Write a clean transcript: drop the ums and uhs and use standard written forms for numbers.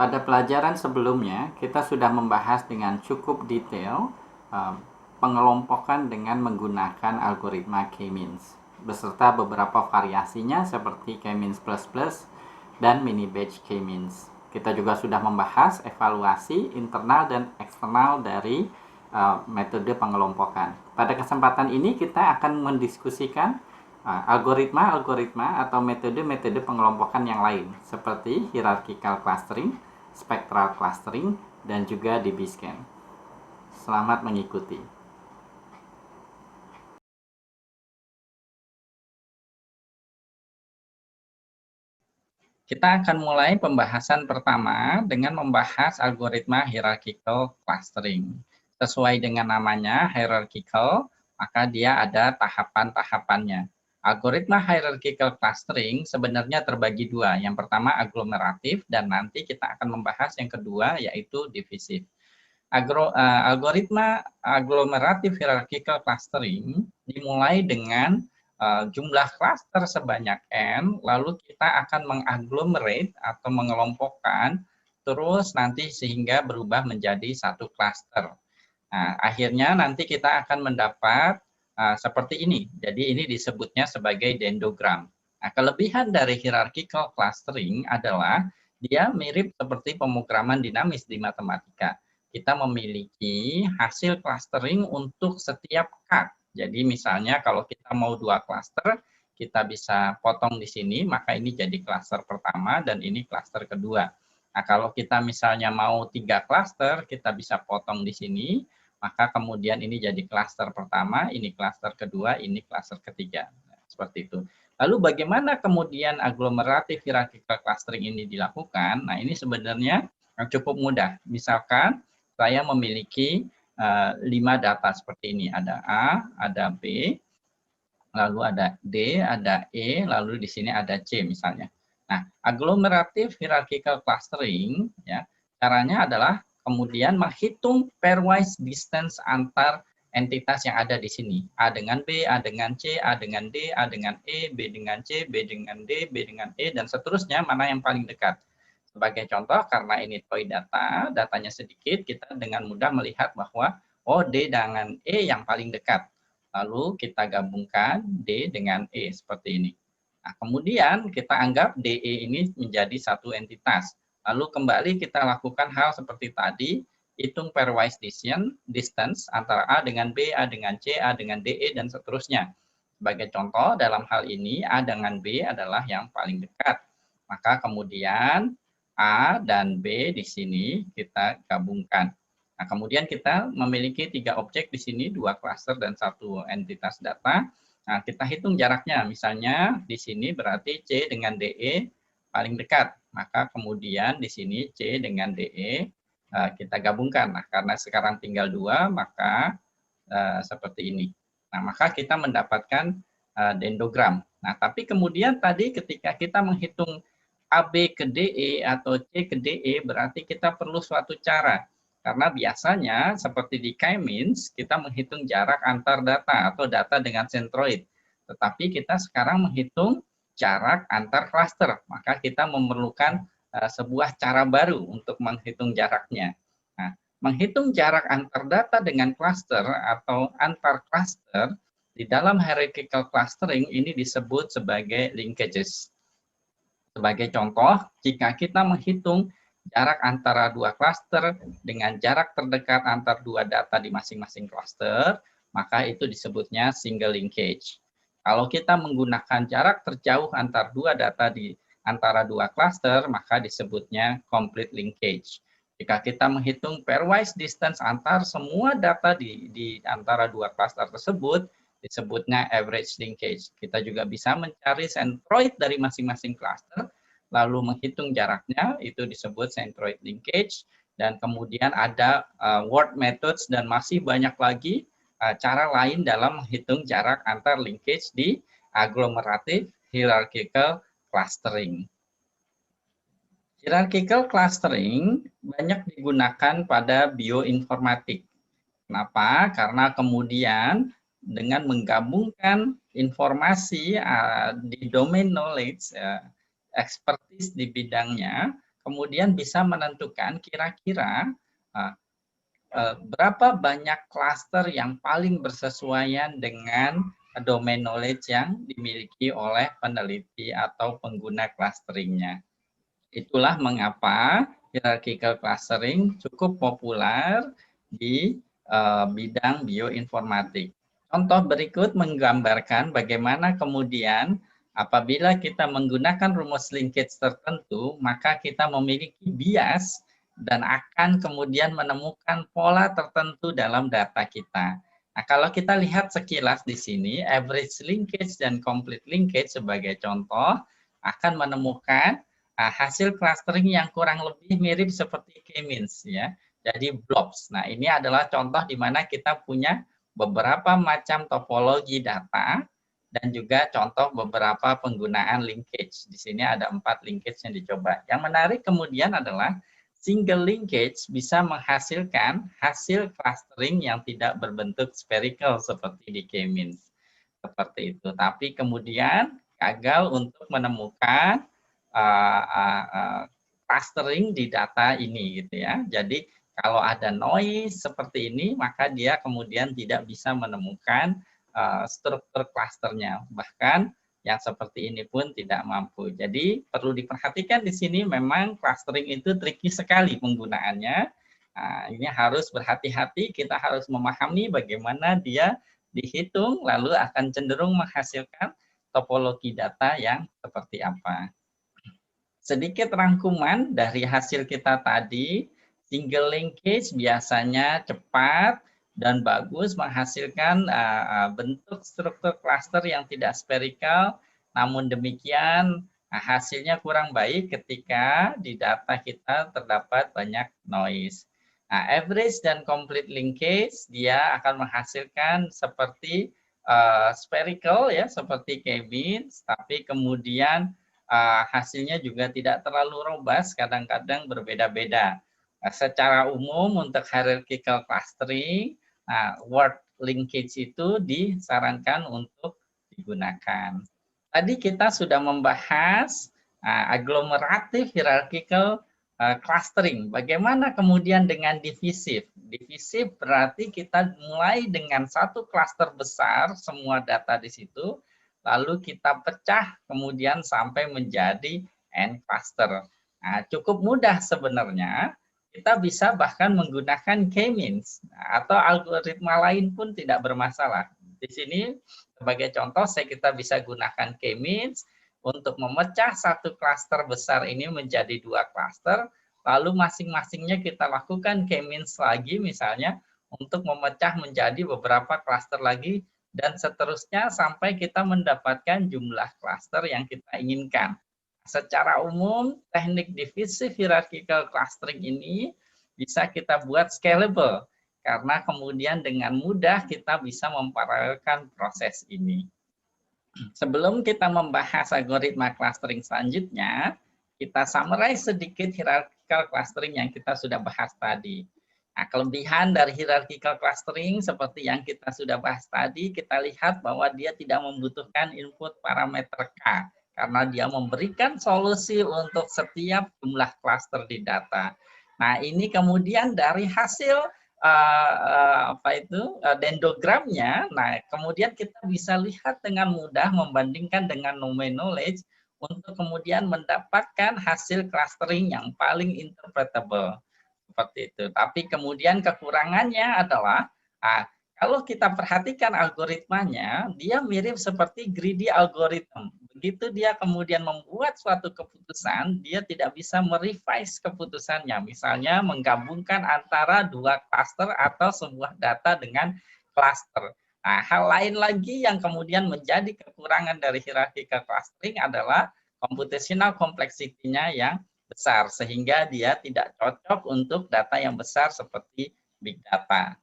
Pada pelajaran sebelumnya, kita sudah membahas dengan cukup detail pengelompokan dengan menggunakan algoritma K-means, beserta beberapa variasinya seperti K-means plus plus dan mini batch K-means. Kita juga sudah membahas evaluasi internal dan eksternal dari metode pengelompokan. Pada kesempatan ini kita akan mendiskusikan algoritma-algoritma atau metode-metode pengelompokan yang lain seperti hierarchical clustering, spectral clustering, dan juga DB-scan. Selamat mengikuti. Kita akan mulai pembahasan pertama dengan membahas algoritma hierarchical clustering. Sesuai dengan namanya, hierarchical, maka dia ada tahapan-tahapannya. Algoritma hierarchical clustering sebenarnya terbagi dua. Yang pertama aglomeratif dan nanti kita akan membahas yang kedua yaitu divisif. Algoritma aglomeratif hierarchical clustering dimulai dengan jumlah klaster sebanyak n, lalu kita akan mengaglomerate atau mengelompokkan terus nanti sehingga berubah menjadi satu klaster. Nah, akhirnya nanti kita akan mendapat seperti ini. Jadi ini disebutnya sebagai dendrogram. Nah, kelebihan dari hierarchical clustering adalah dia mirip seperti pemrograman dinamis di matematika. Kita memiliki hasil clustering untuk setiap cut. Jadi misalnya kalau kita mau 2 cluster, kita bisa potong di sini, maka ini jadi cluster pertama dan ini cluster kedua. Nah, kalau kita misalnya mau 3 cluster, kita bisa potong di sini, maka kemudian ini jadi klaster pertama, ini klaster kedua, ini klaster ketiga. Seperti itu. Lalu bagaimana kemudian aglomeratif hierarchical clustering ini dilakukan? Nah, ini sebenarnya cukup mudah. Misalkan saya memiliki 5 data seperti ini. Ada A, ada B, lalu ada D, ada E, lalu di sini ada C misalnya. Nah, aglomeratif hierarchical clustering, ya, caranya adalah kemudian menghitung pairwise distance antar entitas yang ada di sini. A dengan B, A dengan C, A dengan D, A dengan E, B dengan C, B dengan D, B dengan E, dan seterusnya mana yang paling dekat. Sebagai contoh, karena ini toy data, datanya sedikit, kita dengan mudah melihat bahwa oh D dengan E yang paling dekat. Lalu kita gabungkan D dengan E seperti ini. Nah, kemudian kita anggap DE ini menjadi satu entitas. Lalu kembali kita lakukan hal seperti tadi, hitung pairwise distance antara A dengan B, A dengan C, A dengan DE, dan seterusnya. Sebagai contoh, dalam hal ini A dengan B adalah yang paling dekat. Maka kemudian A dan B di sini kita gabungkan. Nah, kemudian kita memiliki 3 objek di sini, 2 klaster dan 1 entitas data. Nah, kita hitung jaraknya. Misalnya di sini berarti C dengan DE paling dekat. Maka kemudian di sini C dengan DE kita gabungkan. Nah, karena sekarang tinggal 2, maka seperti ini. Nah, maka kita mendapatkan dendrogram. Nah, tapi kemudian tadi ketika kita menghitung AB ke DE atau C ke DE, berarti kita perlu suatu cara. Karena biasanya seperti di K-means, kita menghitung jarak antar data atau data dengan centroid. Tetapi kita sekarang menghitung jarak antar cluster. Maka kita memerlukan sebuah cara baru untuk menghitung jaraknya. Nah, menghitung jarak antar data dengan cluster atau antar cluster di dalam hierarchical clustering ini disebut sebagai linkages. Sebagai contoh, jika kita menghitung jarak antara 2 klaster dengan jarak terdekat antar 2 data di masing-masing klaster, maka itu disebutnya single linkage. Kalau kita menggunakan jarak terjauh antar 2 data di antara 2 klaster, maka disebutnya complete linkage. Jika kita menghitung pairwise distance antar semua data di antara 2 klaster tersebut, disebutnya average linkage. Kita juga bisa mencari centroid dari masing-masing cluster, lalu menghitung jaraknya, itu disebut centroid linkage, dan kemudian ada word methods dan masih banyak lagi cara lain dalam menghitung jarak antar linkage di agglomerative hierarchical clustering. Hierarchical clustering banyak digunakan pada bioinformatik. Kenapa? Karena kemudian dengan menggabungkan informasi di domain knowledge, expertise di bidangnya, kemudian bisa menentukan kira-kira berapa banyak klaster yang paling bersesuaian dengan domain knowledge yang dimiliki oleh peneliti atau pengguna clusteringnya. Itulah mengapa hierarchical clustering cukup populer di bidang bioinformatik. Contoh berikut menggambarkan bagaimana kemudian apabila kita menggunakan rumus linkage tertentu, maka kita memiliki bias dan akan kemudian menemukan pola tertentu dalam data kita. Nah, kalau kita lihat sekilas di sini, average linkage dan complete linkage sebagai contoh akan menemukan hasil clustering yang kurang lebih mirip seperti K-means ya. Jadi blobs. Nah, ini adalah contoh di mana kita punya beberapa macam topologi data dan juga contoh beberapa penggunaan linkage. Di sini ada 4 linkage yang dicoba. Yang menarik kemudian adalah single linkage bisa menghasilkan hasil clustering yang tidak berbentuk spherical seperti di K-means. Seperti itu. Tapi kemudian gagal untuk menemukan clustering di data ini gitu ya. Jadi kalau ada noise seperti ini, maka dia kemudian tidak bisa menemukan struktur klasternya. Bahkan yang seperti ini pun tidak mampu. Jadi perlu diperhatikan di sini memang clustering itu tricky sekali penggunaannya. Nah, ini harus berhati-hati, kita harus memahami bagaimana dia dihitung, lalu akan cenderung menghasilkan topologi data yang seperti apa. Sedikit rangkuman dari hasil kita tadi, single linkage biasanya cepat dan bagus menghasilkan bentuk struktur cluster yang tidak spherical, namun demikian hasilnya kurang baik ketika di data kita terdapat banyak noise. Nah, average dan complete linkage dia akan menghasilkan seperti spherical ya, seperti K-means, tapi kemudian hasilnya juga tidak terlalu robust, kadang-kadang berbeda-beda. Secara umum untuk hierarchical clustering, word linkage itu disarankan untuk digunakan. Tadi kita sudah membahas agglomerative hierarchical clustering. Bagaimana kemudian dengan divisif? Divisif berarti kita mulai dengan satu cluster besar, semua data di situ, lalu kita pecah kemudian sampai menjadi n cluster. Nah, cukup mudah sebenarnya. Kita bisa bahkan menggunakan K-means atau algoritma lain pun tidak bermasalah. Di sini sebagai contoh kita bisa gunakan K-means untuk memecah satu klaster besar ini menjadi 2 klaster, lalu masing-masingnya kita lakukan K-means lagi misalnya untuk memecah menjadi beberapa klaster lagi dan seterusnya sampai kita mendapatkan jumlah klaster yang kita inginkan. Secara umum, teknik divisive hierarchical clustering ini bisa kita buat scalable, karena kemudian dengan mudah kita bisa memparalelkan proses ini. Sebelum kita membahas algoritma clustering selanjutnya, kita summarize sedikit hierarchical clustering yang kita sudah bahas tadi. Nah, kelebihan dari hierarchical clustering seperti yang kita sudah bahas tadi, kita lihat bahwa dia tidak membutuhkan input parameter K, karena dia memberikan solusi untuk setiap jumlah cluster di data. Nah, ini kemudian dari hasil dendrogramnya, nah kemudian kita bisa lihat dengan mudah membandingkan dengan domain knowledge untuk kemudian mendapatkan hasil clustering yang paling interpretable. Seperti itu. Tapi kemudian kekurangannya adalah, kalau kita perhatikan algoritmanya, dia mirip seperti greedy algorithm. Begitu dia kemudian membuat suatu keputusan, dia tidak bisa merevise keputusannya. Misalnya menggabungkan antara 2 cluster atau sebuah data dengan cluster. Nah, hal lain lagi yang kemudian menjadi kekurangan dari hierarchical clustering adalah computational complexity-nya yang besar, sehingga dia tidak cocok untuk data yang besar seperti big data.